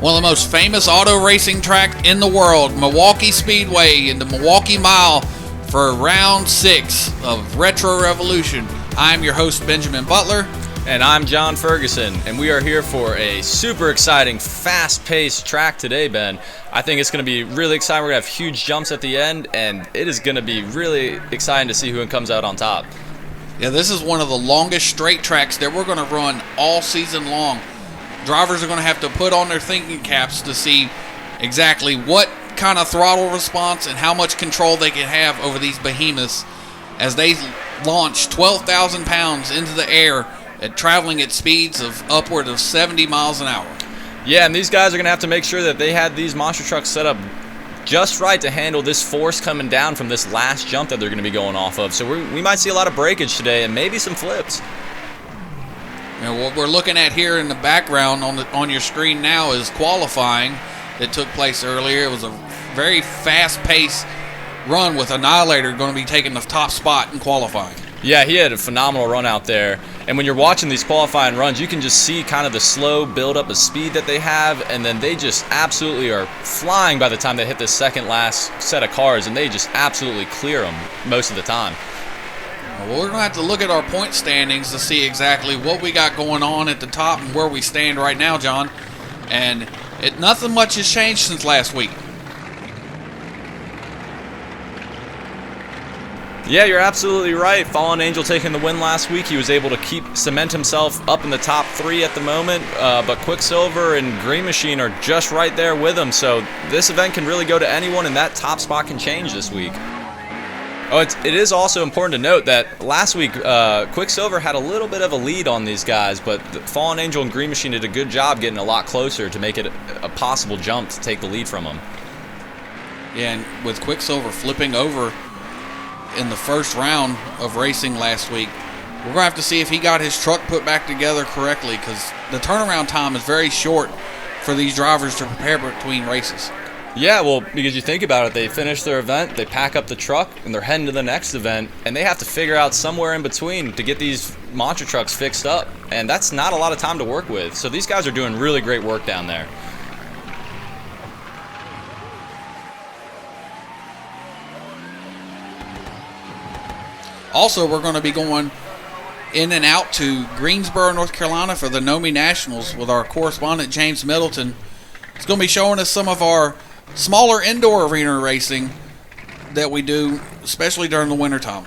One of the most famous auto racing track in the world, Milwaukee Speedway in the Milwaukee Mile for round 6 of Retro Revolution. I'm your host, Benjamin Butler. And I'm John Ferguson, and we are here for a super exciting, fast-paced track today, Ben. I think it's going to be really exciting. We're going to have huge jumps at the end, and it is going to be really exciting to see who comes out on top. Yeah, this is one of the longest straight tracks that we're going to run all season long. Drivers are going to have to put on their thinking caps to see exactly what kind of throttle response and how much control they can have over these behemoths as they launch 12,000 pounds into the air at traveling at speeds of upward of 70 miles an hour. Yeah, and these guys are going to have to make sure that they had these monster trucks set up just right to handle this force coming down from this last jump that they're going to be going off of. So we might see a lot of breakage today and maybe some flips. You know, what we're looking at here in the background on your screen now is qualifying that took place earlier. It was a very fast-paced run with Annihilator going to be taking the top spot in qualifying. Yeah, he had a phenomenal run out there. And when you're watching these qualifying runs, you can just see kind of the slow build-up of speed that they have, and then they just absolutely are flying by the time they hit the second last set of cars, and they just absolutely clear them most of the time. Well, we're going to have to look at our point standings to see exactly what we got going on at the top and where we stand right now, John. And nothing much has changed since last week. Yeah, you're absolutely right. Fallen Angel taking the win last week. He was able to cement himself up in the top 3 at the moment, but Quicksilver and Green Machine are just right there with him. So this event can really go to anyone, and that top spot can change this week. Oh, it is also important to note that last week Quicksilver had a little bit of a lead on these guys, but Fallen Angel and Green Machine did a good job getting a lot closer to make it a possible jump to take the lead from them. Yeah, and with Quicksilver flipping over in the first round of racing last week, we're going to have to see if he got his truck put back together correctly, because the turnaround time is very short for these drivers to prepare between races. Yeah, well, because you think about it, they finish their event, they pack up the truck, and they're heading to the next event, and they have to figure out somewhere in between to get these monster trucks fixed up, and that's not a lot of time to work with. So these guys are doing really great work down there. Also, we're going to be going in and out to Greensboro, North Carolina for the NOMI Nationals with our correspondent, James Middleton. He's going to be showing us some of our smaller indoor arena racing that we do, especially during the wintertime.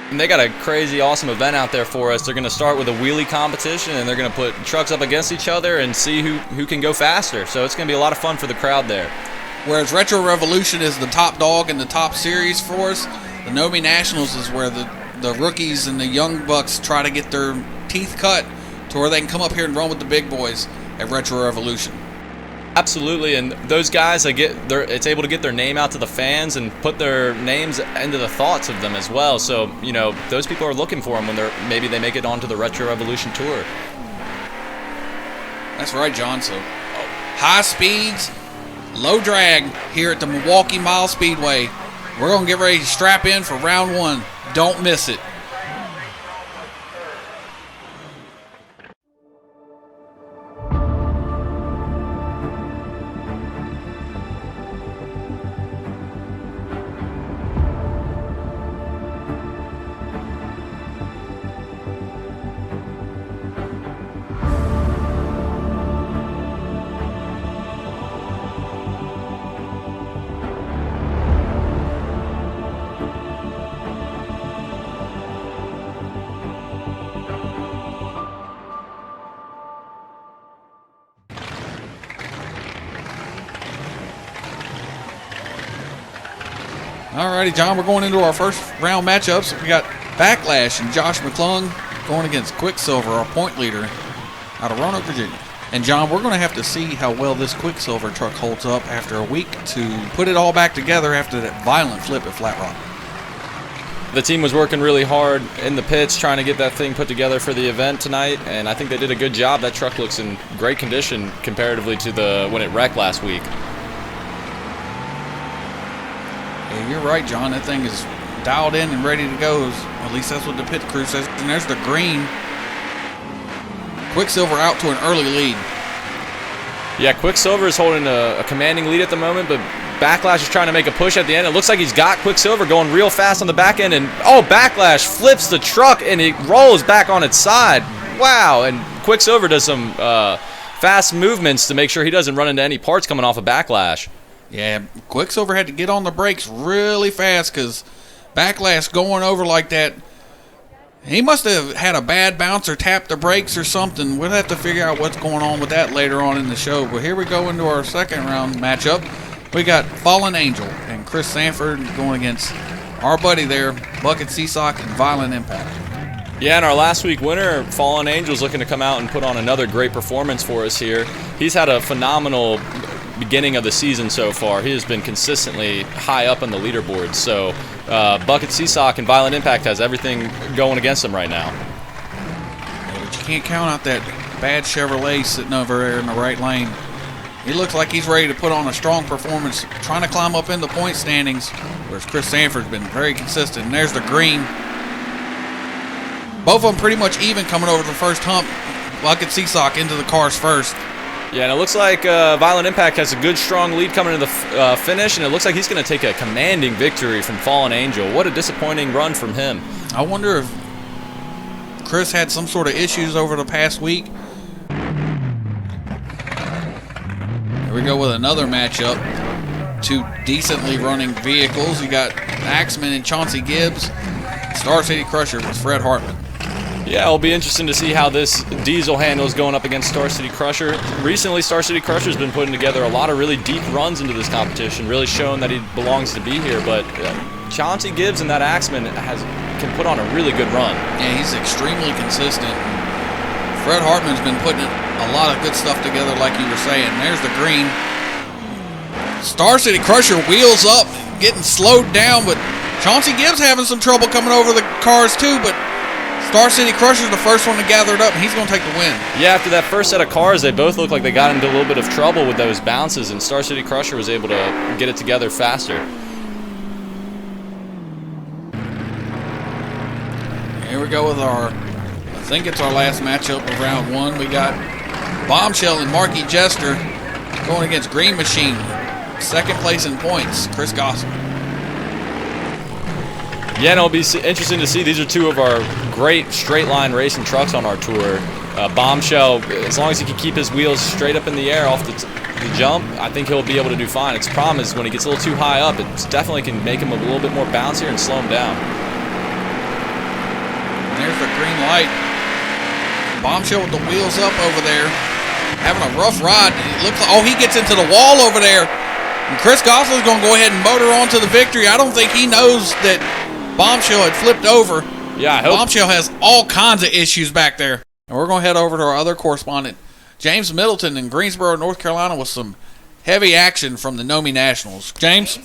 And they got a crazy, awesome event out there for us. They're going to start with a wheelie competition, and they're going to put trucks up against each other and see who can go faster. So it's going to be a lot of fun for the crowd there. Whereas Retro Revolution is the top dog in the top series for us, the NOMI Nationals is where the rookies and the young bucks try to get their teeth cut to where they can come up here and run with the big boys at Retro Revolution. Absolutely, and those guys, it's able to get their name out to the fans and put their names into the thoughts of them as well. So, you know, those people are looking for them when maybe they make it onto the Retro Revolution Tour. That's right, John. So, high speeds, low drag here at the Milwaukee Mile Speedway. We're going to get ready to strap in for round 1. Don't miss it. Alrighty, John, we're going into our first round matchups. We got Backlash and Josh McClung going against Quicksilver, our point leader out of Roanoke, Virginia. And John, we're going to have to see how well this Quicksilver truck holds up after a week to put it all back together after that violent flip at Flat Rock. The team was working really hard in the pits trying to get that thing put together for the event tonight, and I think they did a good job. That truck looks in great condition comparatively to when it wrecked last week. Yeah, you're right, John. That thing is dialed in and ready to go. At least that's what the pit crew says. And there's the green. Quicksilver out to an early lead. Yeah, Quicksilver is holding a commanding lead at the moment, but Backlash is trying to make a push at the end. It looks like he's got Quicksilver going real fast on the back end, and Backlash flips the truck and it rolls back on its side. Wow, and Quicksilver does some fast movements to make sure he doesn't run into any parts coming off of Backlash. Yeah, Quicksilver had to get on the brakes really fast because Backlash going over like that, he must have had a bad bounce or tapped the brakes or something. We'll have to figure out what's going on with that later on in the show. But here we go into our second round matchup. We got Fallen Angel and Chris Sanford going against our buddy there, Bucket Seasock and Violent Impact. Yeah, and our last week winner, Fallen Angel's looking to come out and put on another great performance for us here. He's had a phenomenal beginning of the season so far. He has been consistently high up on the leaderboard. So Bucket Seasock and Violent Impact has everything going against him right now. Yeah, but you can't count out that bad Chevrolet sitting over there in the right lane. He looks like he's ready to put on a strong performance, trying to climb up in the point standings, whereas Chris Sanford's been very consistent. And there's the green. Both of them pretty much even coming over the first hump. Bucket Seasock into the cars first. Yeah, and it looks like Violent Impact has a good, strong lead coming into the finish, and it looks like he's going to take a commanding victory from Fallen Angel. What a disappointing run from him. I wonder if Chris had some sort of issues over the past week. Here we go with another matchup. Two decently running vehicles. You got Axeman and Chauncey Gibbs. Star City Crusher with Fred Hartman. Yeah, it'll be interesting to see how this diesel handles going up against Star City Crusher. Recently, Star City Crusher's been putting together a lot of really deep runs into this competition, really showing that he belongs to be here. But Chauncey Gibbs and that Axeman can put on a really good run. Yeah, he's extremely consistent. Fred Hartman's been putting a lot of good stuff together, like you were saying. There's the green. Star City Crusher wheels up, getting slowed down, but Chauncey Gibbs having some trouble coming over the cars too, but Star City Crusher's the first one to gather it up, and he's going to take the win. Yeah, after that first set of cars, they both looked like they got into a little bit of trouble with those bounces, and Star City Crusher was able to get it together faster. Here we go with I think it's our last matchup of round one. We got Bombshell and Marky Jester going against Green Machine. Second place in points, Chris Gossett. Yeah, and it'll be interesting to see. These are two of our great straight-line racing trucks on our tour. Bombshell, as long as he can keep his wheels straight up in the air off the jump, I think he'll be able to do fine. Its problem is when he gets a little too high up, it definitely can make him a little bit more bouncier and slow him down. And there's the green light. Bombshell with the wheels up over there, having a rough ride. It looks like, he gets into the wall over there. And Chris Gosselin's going to go ahead and motor on to the victory. I don't think he knows that Bombshell had flipped over. Yeah, I hope. Bombshell has all kinds of issues back there. And we're going to head over to our other correspondent, James Middleton in Greensboro, North Carolina, with some heavy action from the NOMI Nationals. James?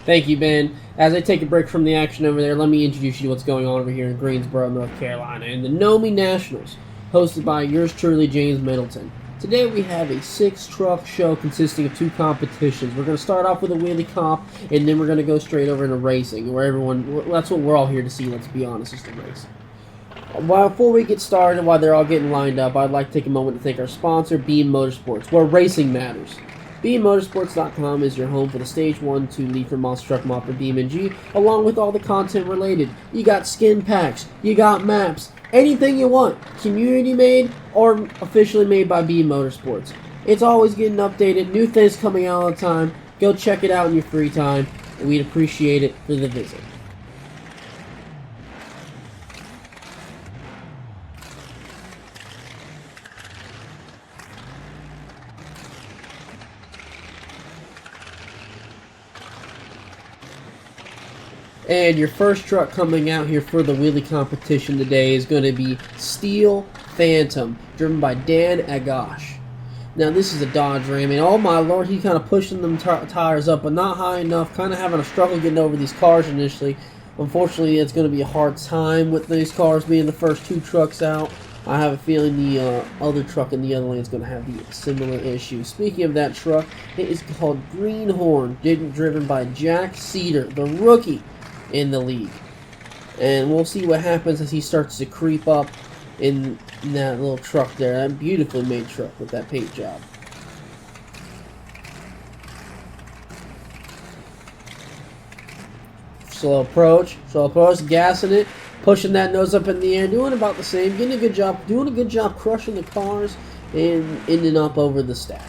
Thank you, Ben. As I take a break from the action over there, let me introduce you to what's going on over here in Greensboro, North Carolina, in the NOMI Nationals, hosted by yours truly, James Middleton. Today we have a 6-truck show consisting of 2 competitions. We're going to start off with a wheelie comp, and then we're going to go straight over into racing, where that's what we're all here to see, let's be honest, is the racing. Before we get started, while they're all getting lined up, I'd like to take a moment to thank our sponsor, Beam Motorsports, where racing matters. BeamMotorsports.com is your home for the Stage 1, 2 Leafer Monster Truck Mod for BeamNG, along with all the content related. You got skin packs, you got maps, anything you want, community made or officially made by Beam Motorsports. It's always getting updated, new things coming out all the time. Go check it out in your free time, and we'd appreciate it for the visit. And your first truck coming out here for the wheelie competition today is going to be Steel Phantom, driven by Dan Agash. Now this is a Dodge Ram, and oh my lord, he's kind of pushing them tires up, but not high enough, kind of having a struggle getting over these cars initially. Unfortunately, it's going to be a hard time with these cars being the first 2 trucks out. I have a feeling the other truck in the other lane is going to have the similar issue. Speaking of that truck, it is called Greenhorn, driven by Jack Cedar, the rookie in the league. And we'll see what happens as he starts to creep up in that little truck there. That beautifully made truck with that paint job. Slow approach, gassing it, pushing that nose up in the air, doing about the same, doing a good job crushing the cars and ending up over the stack.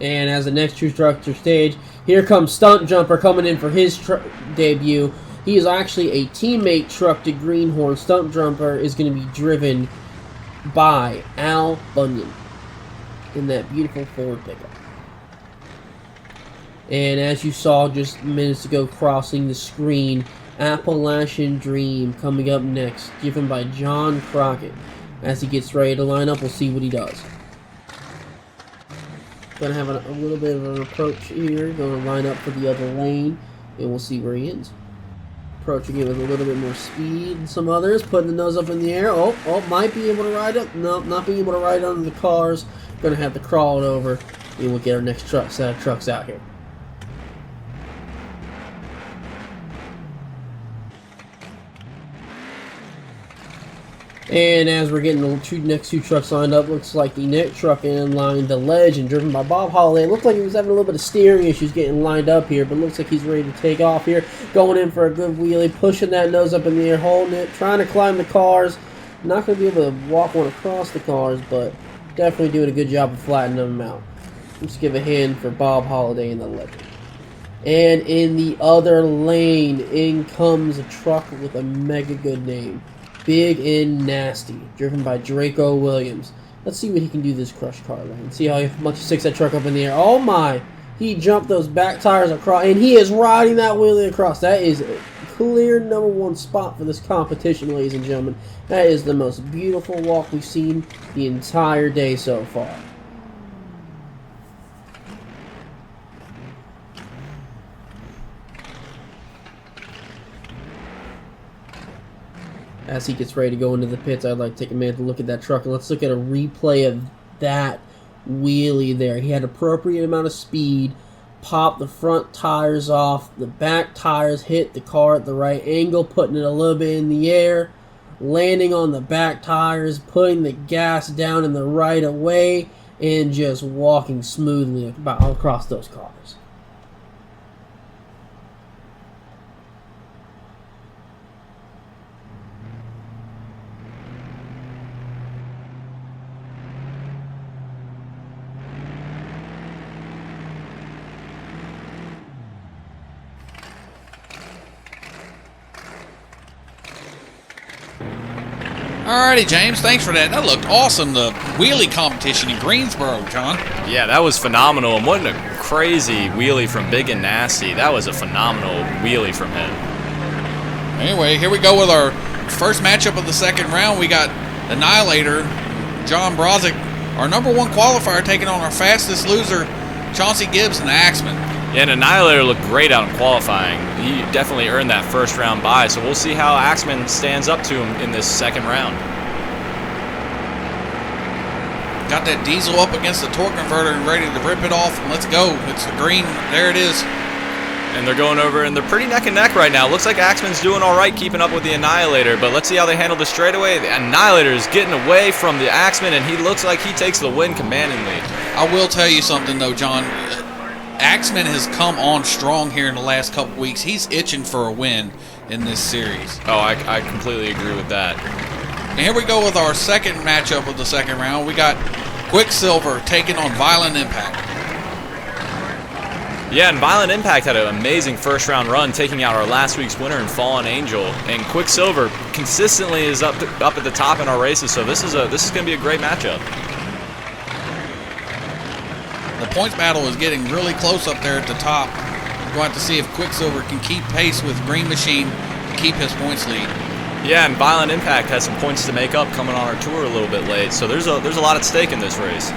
And as the next two trucks are staged, here comes Stunt Jumper coming in for his debut. He is actually a teammate truck to Greenhorn. Stunt Jumper is going to be driven by Al Bunyan in that beautiful Ford pickup. And as you saw just minutes ago crossing the screen, Appalachian Dream coming up next, driven by John Crockett. As he gets ready to line up, we'll see what he does. Going to have a little bit of an approach here. Going to line up for the other lane, and we'll see where he ends. Approaching it with a little bit more speed than some others. Putting the nose up in the air. Oh, might be able to ride up. No, not being able to ride under the cars. Going to have to crawl it over, and we'll get our next set of trucks out here. And as we're getting the next two trucks lined up, looks like the next truck in line, the Legend, driven by Bob Holliday. It looked like he was having a little bit of steering issues getting lined up here, but looks like he's ready to take off here. Going in for a good wheelie, pushing that nose up in the air, holding it, trying to climb the cars. Not going to be able to walk one across the cars, but definitely doing a good job of flattening them out. Let's give a hand for Bob Holliday and the Legend. And in the other lane, in comes a truck with a mega good name. Big and Nasty, driven by Draco Williams. Let's see what he can do this crush car lane. See how much he sticks that truck up in the air. Oh my! He jumped those back tires across, and he is riding that wheelie across. That is a clear #1 spot for this competition, ladies and gentlemen. That is the most beautiful walk we've seen the entire day so far. As he gets ready to go into the pits, I'd like to take a minute to look at that truck, and let's look at a replay of that wheelie there. He had appropriate amount of speed, popped the front tires off, the back tires hit the car at the right angle, putting it a little bit in the air, landing on the back tires, putting the gas down in the right of way, and just walking smoothly across those cars. Alrighty, James, thanks for that. That looked awesome, the wheelie competition in Greensboro, John. Yeah, that was phenomenal, and what a crazy wheelie from Big and Nasty. That was a phenomenal wheelie from him. Anyway, here we go with our first matchup of the second round. We got Annihilator, John Brozick, our #1 qualifier, taking on our fastest loser, Chauncey Gibbs and the Axeman. Yeah, and Annihilator looked great out in qualifying. He definitely earned that first round bye, so we'll see how Axeman stands up to him in this second round. Got that diesel up against the torque converter and ready to rip it off. Let's go. It's the green. There it is. And they're going over, and they're pretty neck and neck right now. Looks like Axeman's doing all right keeping up with the Annihilator, but let's see how they handle the straightaway. The Annihilator is getting away from the Axeman, and he looks like he takes the win commandingly. I will tell you something, though, John. Axeman has come on strong here in the last couple weeks. He's itching for a win in this series. Oh, I completely agree with that. And here we go with our second matchup of the second round. We got Quicksilver taking on Violent Impact. Yeah, and Violent Impact had an amazing first round run, taking out our last week's winner in Fallen Angel. And Quicksilver consistently is up at the top in our races, so this is going to be a great matchup. The points battle is getting really close up there at the top. We're going to have to see if Quicksilver can keep pace with Green Machine to keep his points lead. Yeah, and Violent Impact has some points to make up coming on our tour a little bit late, so there's a lot at stake in this race.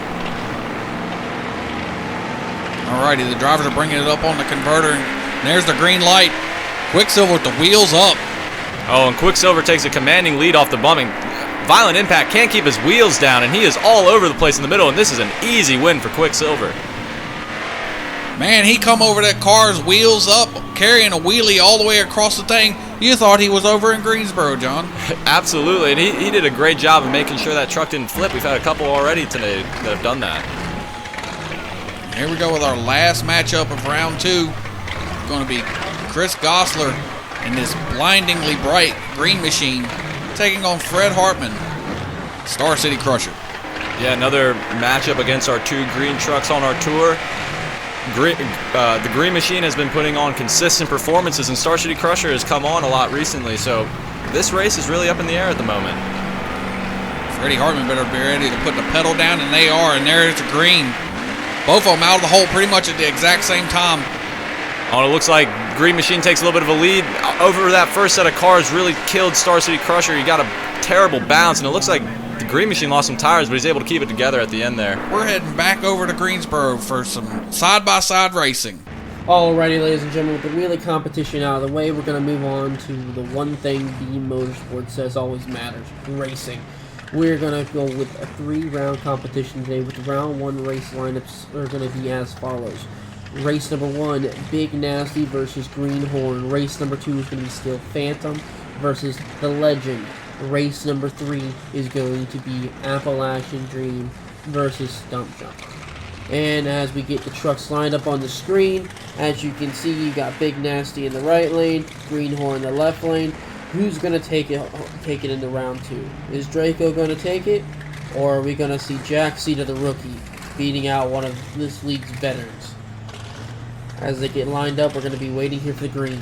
Alrighty, the drivers are bringing it up on the converter, and there's the green light. Quicksilver with the wheels up. Oh, and Quicksilver takes a commanding lead off the bumping. Violent Impact can't keep his wheels down, and he is all over the place in the middle, and this is an easy win for Quicksilver. Man, he come over that car's wheels up, carrying a wheelie all the way across the thing. You thought he was over in Greensboro, John. Absolutely, and he did a great job of making sure that truck didn't flip. We've had a couple already today that have done that. Here we go with our last matchup of round 2. Going to be Chris Gosler in this blindingly bright green machine taking on Fred Hartman, Star City Crusher. Yeah, another matchup against our 2 green trucks on our tour. The Green Machine has been putting on consistent performances, and Star City Crusher has come on a lot recently, so this race is really up in the air at the moment. Freddie Hartman better be ready to put the pedal down, and they are, and there's the green. Both of them out of the hole pretty much at the exact same time. Oh, it looks like Green Machine takes a little bit of a lead. Over that first set of cars really killed Star City Crusher. He got a terrible bounce, and it looks like the Green Machine lost some tires, but he's able to keep it together at the end there. We're heading back over to Greensboro for some side-by-side racing. Alrighty, ladies and gentlemen, with the wheelie competition out of the way, we're going to move on to the one thing Beam Motorsports says always matters, racing. We're going to go with a 3-round competition today, with round 1 race lineups are going to be as follows. Race number 1, Big Nasty versus Greenhorn. Race number 2 is going to be Steel Phantom versus The Legend. Race number 3 is going to be Appalachian Dream versus Stump Jumper. And as we get the trucks lined up on the screen, as you can see, you got Big Nasty in the right lane, Greenhorn in the left lane. Who's going to take it into round 2? Is Draco going to take it? Or are we going to see Jack Cedar, the rookie, beating out one of this league's veterans? As they get lined up, we're going to be waiting here for the green.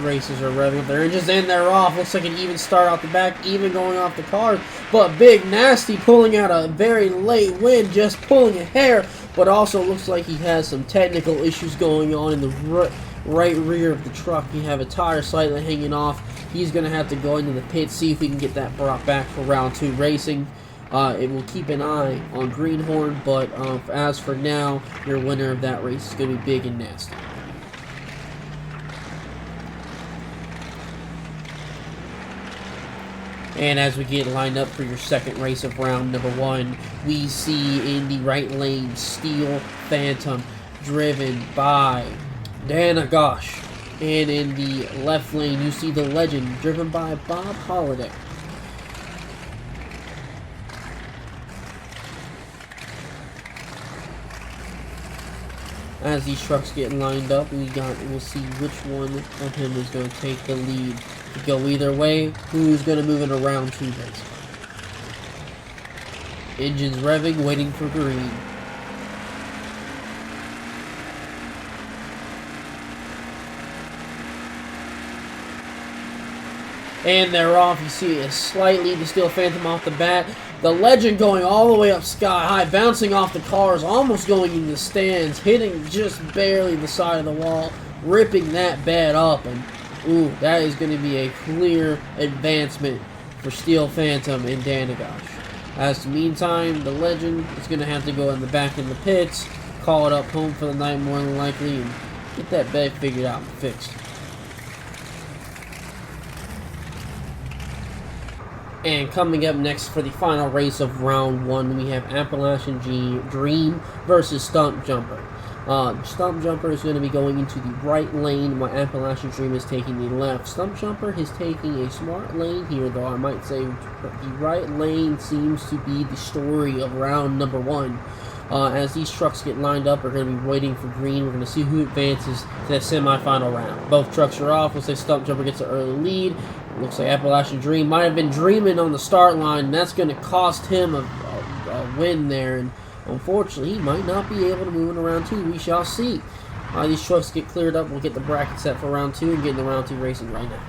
Racers are revving up their engines and they're off. Looks like an even start off the back, even going off the cars. But Big Nasty pulling out a very late win, just pulling a hair. But also looks like he has some technical issues going on in the right rear of the truck. You have a tire slightly hanging off. He's going to have to go into the pit, see if we can get that brought back for round 2 racing. It will keep an eye on Greenhorn, but as for now, your winner of that race is going to be Big and Nasty. And as we get lined up for your second race of round number 1, we see in the right lane Steel Phantom driven by Dana Gosh. And in the left lane you see the Legend driven by Bob Holiday. As these trucks get lined up, we'll see which one of them is going to take the lead. To go either way, who's going to move into round 2 race. Engines revving, waiting for green. And they're off. You see a slight lead to Steel Phantom off the bat. The Legend going all the way up sky high, bouncing off the cars, almost going in the stands, hitting just barely the side of the wall, ripping that bad up. And ooh, that is going to be a clear advancement for Steel Phantom and Danagosh. As the meantime, the Legend is going to have to go in the back in the pits, call it up home for the night more than likely, and get that bed figured out and fixed. And coming up next for the final race of round 1, we have Appalachian Dream versus Stump Jumper. Stump Jumper is going to be going into the right lane while Appalachian Dream is taking the left. Stump Jumper is taking a smart lane here, though I might say the right lane seems to be the story of round number 1. As these trucks get lined up, we're going to be waiting for green. We're going to see who advances to the semifinal round. Both trucks are off. We'll say Stump Jumper gets an early lead. It looks like Appalachian Dream might have been dreaming on the start line, and that's going to cost him a win there. And unfortunately, he might not be able to move in round 2. We shall see. These trucks get cleared up. We'll get the bracket set for round 2 and get into round 2 racing right now.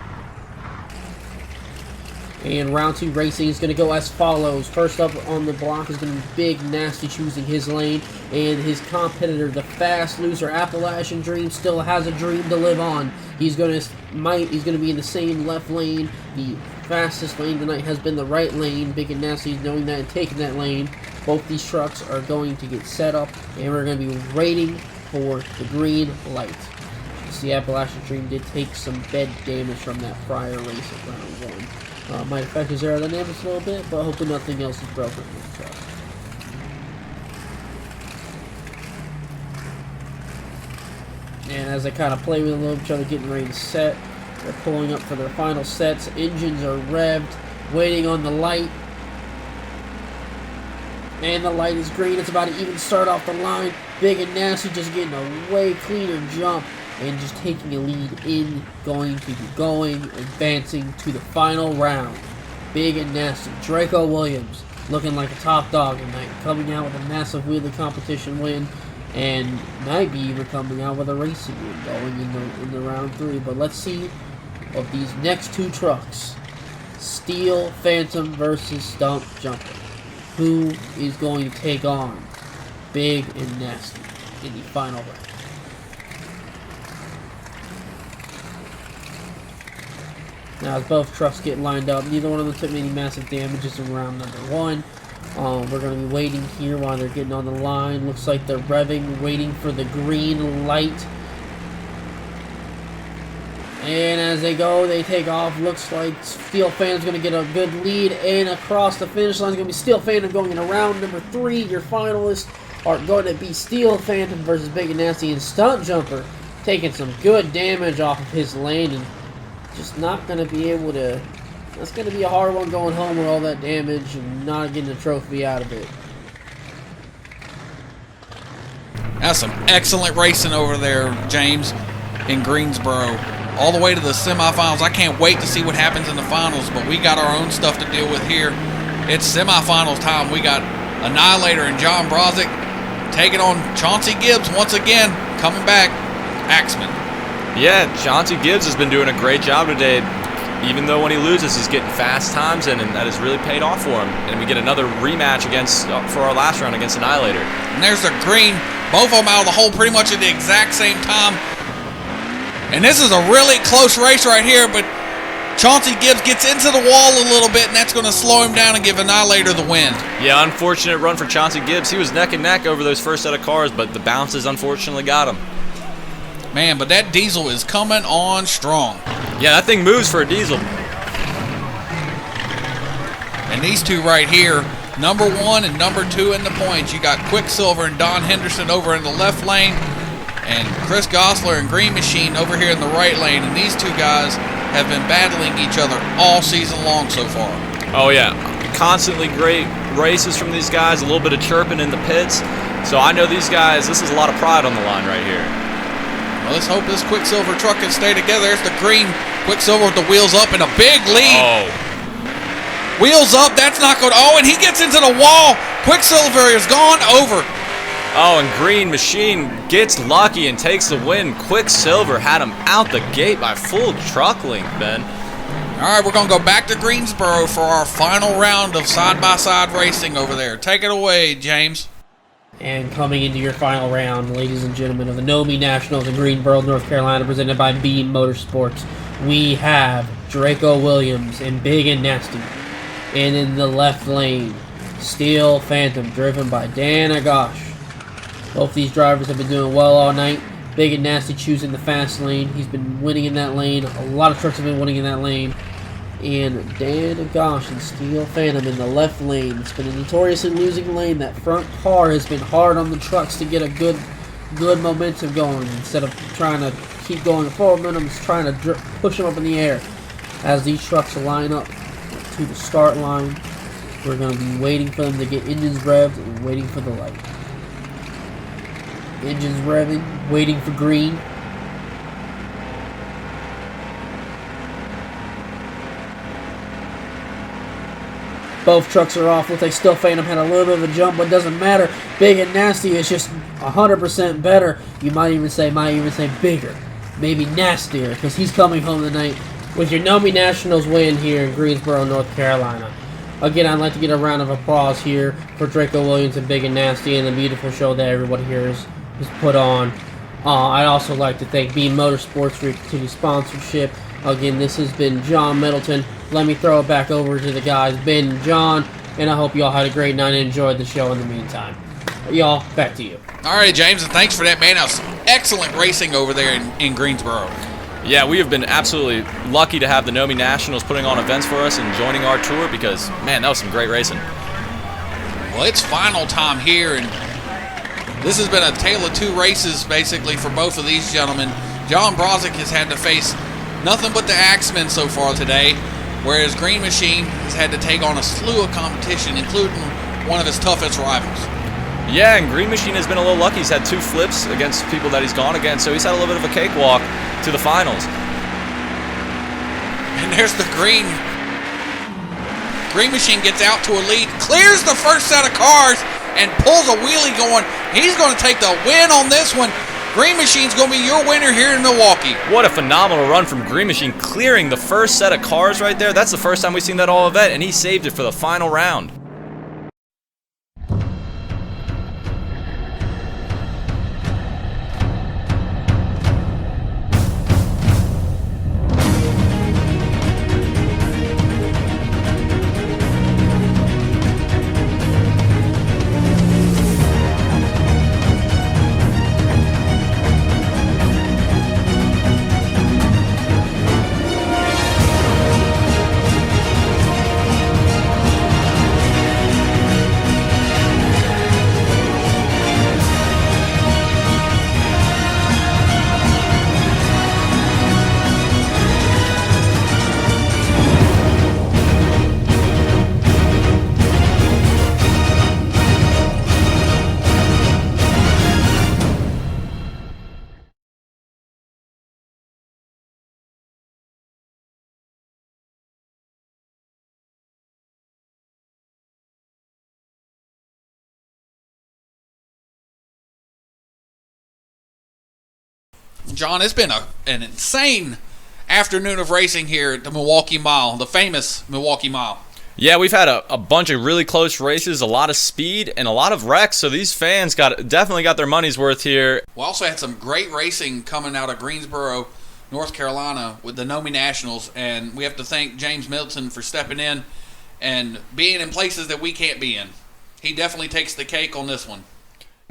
And round 2 racing is going to go as follows. First up on the block is going to be Big Nasty choosing his lane. And his competitor, the fast loser Appalachian Dream, still has a dream to live on. He's going to He's going to be in the same left lane. The fastest lane tonight has been the right lane. Big and Nasty knowing that and taking that lane. Both these trucks are going to get set up, and we're going to be waiting for the green light. The Appalachian Dream did take some bed damage from that prior race at round 1. Might affect his aerodynamics a little bit, but hopefully nothing else is broken with the truck. And as they kind of play with a little each other, getting ready to set, they're pulling up for their final sets. Engines are revved, waiting on the light. And the light is green. It's about to even start off the line. Big and Nasty just getting a way cleaner jump and just taking a lead in, advancing to the final round. Big and Nasty. Draco Williams looking like a top dog tonight, coming out with a massive wheelie competition win, and might be even coming out with a racing win going in the round 3. But let's see of these next 2 trucks. Steel Phantom versus Stump Jumper. Who is going to take on Big and Nasty in the final round? Now, as both trucks get lined up, neither one of them took any massive damages in round number 1. We're going to be waiting here while they're getting on the line. Looks like they're revving, waiting for the green light. And as they go, they take off. Looks like Steel Phantom's going to get a good lead. And across the finish line is going to be Steel Phantom going into round number 3. Your finalists are going to be Steel Phantom versus Big and Nasty, and Stunt Jumper taking some good damage off of his lane and just not going to be able to... That's going to be a hard one going home with all that damage and not getting a trophy out of it. That's some excellent racing over there, James, in Greensboro. All the way to the semifinals. I can't wait to see what happens in the finals, but we got our own stuff to deal with here. It's semifinals time. We got Annihilator and John Brozick taking on Chauncey Gibbs once again, coming back. Axman. Yeah, Chauncey Gibbs has been doing a great job today. Even though when he loses, he's getting fast times in, and that has really paid off for him. And we get another rematch for our last round against Annihilator. And there's the green. Both of them out of the hole pretty much at the exact same time. And this is a really close race right here, but Chauncey Gibbs gets into the wall a little bit, and that's going to slow him down and give Annihilator the win. Yeah, unfortunate run for Chauncey Gibbs. He was neck and neck over those first set of cars, but the bounces unfortunately got him. Man, but that diesel is coming on strong. Yeah, that thing moves for a diesel. And these two right here, number 1 and number 2 in the points. You got Quicksilver and Don Henderson over in the left lane, and Chris Gosler and Green Machine over here in the right lane. And these two guys have been battling each other all season long so far. Oh, yeah. Constantly great races from these guys, a little bit of chirping in the pits. So I know these guys, this is a lot of pride on the line right here. Well, let's hope this Quicksilver truck can stay together. There's the green Quicksilver with the wheels up and a big lead. Oh. Wheels up, that's not good. Oh, and he gets into the wall. Quicksilver is gone over. Oh, and Green Machine gets lucky and takes the win. Quicksilver had him out the gate by full truck length, Ben. All right, we're going to go back to Greensboro for our final round of side-by-side racing over there. Take it away, James. And coming into your final round, ladies and gentlemen, of the Nomi Nationals in Greensboro, North Carolina, presented by Beam Motorsports, we have Draco Williams and Big and Nasty. And in the left lane, Steel Phantom, driven by Dan Agash. Both these drivers have been doing well all night. Big and Nasty choosing the fast lane. He's been winning in that lane. A lot of trucks have been winning in that lane. And Dan Agash and Steel Phantom in the left lane. It's been a notoriously losing lane. That front car has been hard on the trucks to get a good momentum going. Instead of trying to keep going forward momentum, it's trying to push them up in the air. As these trucks line up to the start line, we're going to be waiting for them to get engines revved and waiting for the light. Engines revving, waiting for green. Both trucks are off. Looks like Steel Phantom had a little bit of a jump, but it doesn't matter. Big and Nasty is just 100% better. You might even say bigger. Maybe nastier, because he's coming home tonight with your Nomi Nationals win here in Greensboro, North Carolina. Again, I'd like to get a round of applause here for Draco Williams and Big and Nasty and the beautiful show that everybody here has put on. I'd also like to thank Beam Motorsports for your continued sponsorship. Again, this has been John Middleton. Let me throw it back over to the guys, Ben and John, and I hope you all had a great night and enjoyed the show in the meantime. Y'all, back to you. All right, James, and thanks for that, man. That was excellent racing over there in Greensboro. Yeah, we have been absolutely lucky to have the Nomi Nationals putting on events for us and joining our tour because, man, that was some great racing. Well, it's final time here, and this has been a tale of two races, basically, for both of these gentlemen. John Brozick has had to face nothing but the Axemen so far today, whereas Green Machine has had to take on a slew of competition, including one of his toughest rivals. Yeah, and Green Machine has been a little lucky. He's had 2 flips against people that he's gone against, so he's had a little bit of a cakewalk to the finals. And there's the Green Machine gets out to a lead, clears the first set of cars, and pulls a wheelie going. He's going to take the win on this one. Green Machine's going to be your winner here in Milwaukee. What a phenomenal run from Green Machine, clearing the first set of cars right there. That's the first time we've seen that all event, and he saved it for the final round. John, it's been an insane afternoon of racing here at the Milwaukee Mile, the famous Milwaukee Mile. Yeah, we've had a bunch of really close races, a lot of speed, and a lot of wrecks, so these fans definitely got their money's worth here. We also had some great racing coming out of Greensboro, North Carolina with the Nomi Nationals, and we have to thank James Middleton for stepping in and being in places that we can't be in. He definitely takes the cake on this one.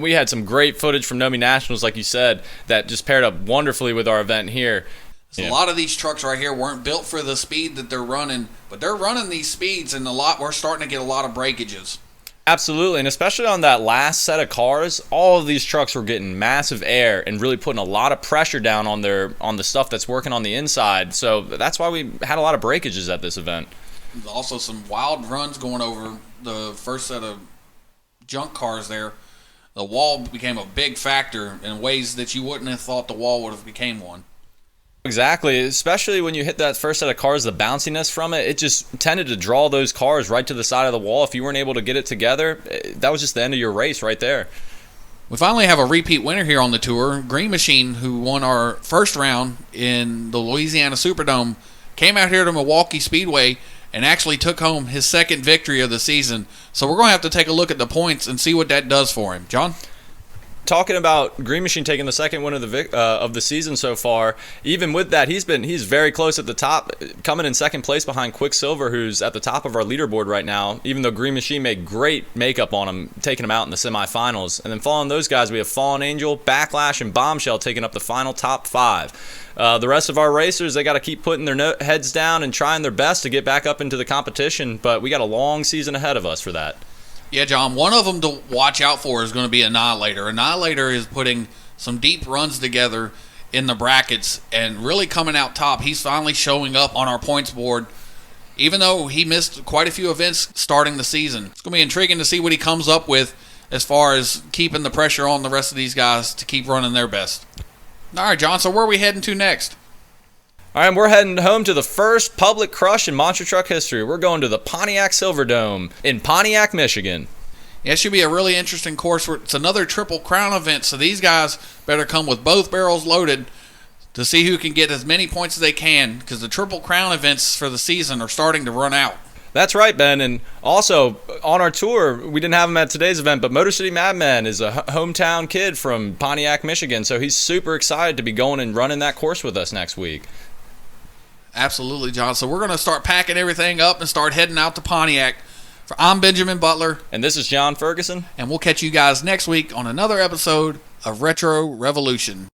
We had some great footage from Nomi Nationals, like you said, that just paired up wonderfully with our event here. So yeah. A lot of these trucks right here weren't built for the speed that they're running, but they're running these speeds, and we're starting to get a lot of breakages. Absolutely, and especially on that last set of cars, all of these trucks were getting massive air and really putting a lot of pressure down on the stuff that's working on the inside. So that's why we had a lot of breakages at this event. There's also some wild runs going over the first set of junk cars there. The wall became a big factor in ways that you wouldn't have thought the wall would have became one. Exactly, especially when you hit that first set of cars, the bounciness from it, it just tended to draw those cars right to the side of the wall. If you weren't able to get it together, that was just the end of your race right there. We finally have a repeat winner here on the tour. Green Machine, who won our first round in the Louisiana Superdome, came out here to Milwaukee Speedway and actually took home his second victory of the season. So we're going to have to take a look at the points and see what that does for him. John? Talking about Green Machine taking the second win of the season so far, even with that, he's very close at the top, coming in second place behind Quicksilver, who's at the top of our leaderboard right now, even though Green Machine made great makeup on him, taking him out in the semifinals. And then following those guys, we have Fallen Angel, Backlash, and Bombshell taking up the final top 5. The rest of our racers, they got to keep putting their heads down and trying their best to get back up into the competition, but we got a long season ahead of us for that. Yeah, John, one of them to watch out for is going to be Annihilator. Annihilator is putting some deep runs together in the brackets and really coming out top. He's finally showing up on our points board, even though he missed quite a few events starting the season. It's going to be intriguing to see what he comes up with as far as keeping the pressure on the rest of these guys to keep running their best. All right, John, so where are we heading to next? All right, we're heading home to the first public crush in monster truck history. We're going to the Pontiac Silverdome in Pontiac, Michigan. Yeah, it should be a really interesting course. It's another Triple Crown event, so these guys better come with both barrels loaded to see who can get as many points as they can, because the Triple Crown events for the season are starting to run out. That's right, Ben. And also, on our tour, we didn't have him at today's event, but Motor City Madman is a hometown kid from Pontiac, Michigan, so he's super excited to be going and running that course with us next week. Absolutely, John. So we're going to start packing everything up and start heading out to Pontiac. I'm Benjamin Butler. And this is John Ferguson. And we'll catch you guys next week on another episode of Retro Revolution.